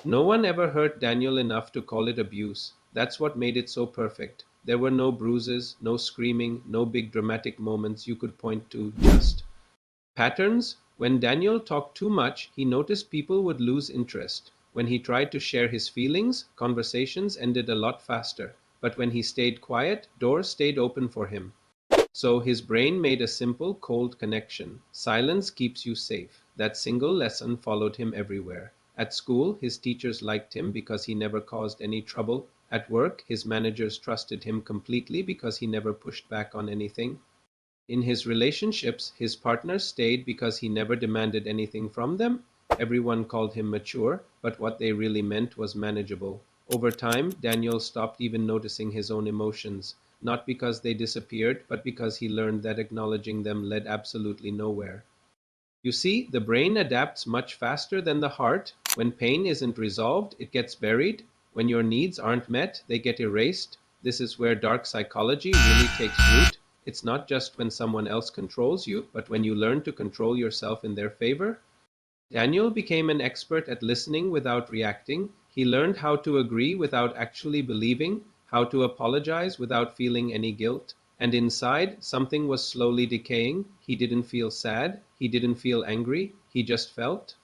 No one ever hurt Daniel enough to call it abuse. That's what made it so perfect. There were no bruises, no screaming, no big dramatic moments you could point to, just patterns. When Daniel talked too much, he noticed people would lose interest. When he tried to share his feelings, conversations ended a lot faster. But when he stayed quiet, doors stayed open for him. So his brain made a simple, cold connection. Silence keeps you safe. That single lesson followed him everywhere. At school, his teachers liked him because he never caused any trouble. At work, his managers trusted him completely because he never pushed back on anything. In his relationships, his partners stayed because he never demanded anything from them. Everyone called him mature, but what they really meant was manageable. Over time, Daniel stopped even noticing his own emotions, not because they disappeared, but because he learned that acknowledging them led absolutely nowhere. You see, the brain adapts much faster than the heart. When pain isn't resolved, it gets buried. When your needs aren't met, they get erased. This is where dark psychology really takes root. It's not just when someone else controls you, but when you learn to control yourself in their favor. Daniel became an expert at listening without reacting. He learned how to agree without actually believing, how to apologize without feeling any guilt. And inside, something was slowly decaying. He didn't feel sad. He didn't feel angry. He just felt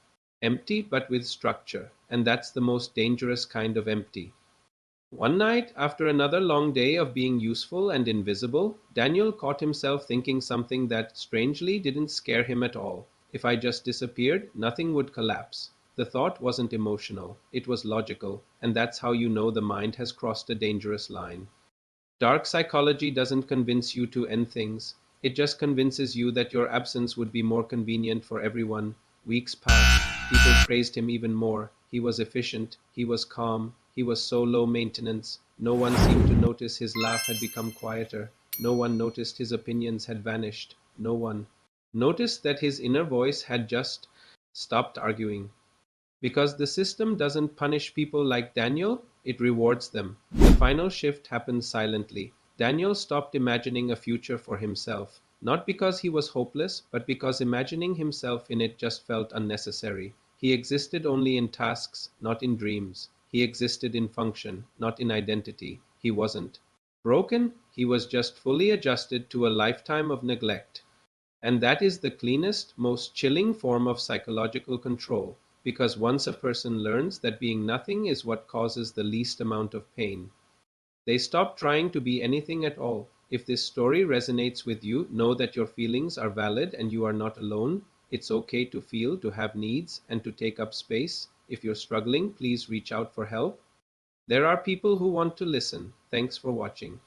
empty, but with structure. And that's the most dangerous kind of empty. One night, after another long day of being useful and invisible, Daniel caught himself thinking something that strangely didn't scare him at all. If I just disappeared, nothing would collapse. The thought wasn't emotional, it was logical, and that's how you know the mind has crossed a dangerous line. Dark psychology doesn't convince you to end things, it just convinces you that your absence would be more convenient for everyone. Weeks passed, people praised him even more. He was efficient, he was calm, he was so low maintenance. No one seemed to notice his laugh had become quieter. No one noticed his opinions had vanished. No one noticed that his inner voice had just stopped arguing. Because the system doesn't punish people like Daniel, it rewards them. The final shift happened silently. Daniel stopped imagining a future for himself, not because he was hopeless, but because imagining himself in it just felt unnecessary. He existed only in tasks, not in dreams. He existed in function, not in identity. He wasn't broken, he was just fully adjusted to a lifetime of neglect. And that is the cleanest, most chilling form of psychological control, because once a person learns that being nothing is what causes the least amount of pain, they stop trying to be anything at all. If this story resonates with you, know that your feelings are valid and you are not alone. It's okay to feel, to have needs, and to take up space. If you're struggling, please reach out for help. There are people who want to listen. Thanks for watching.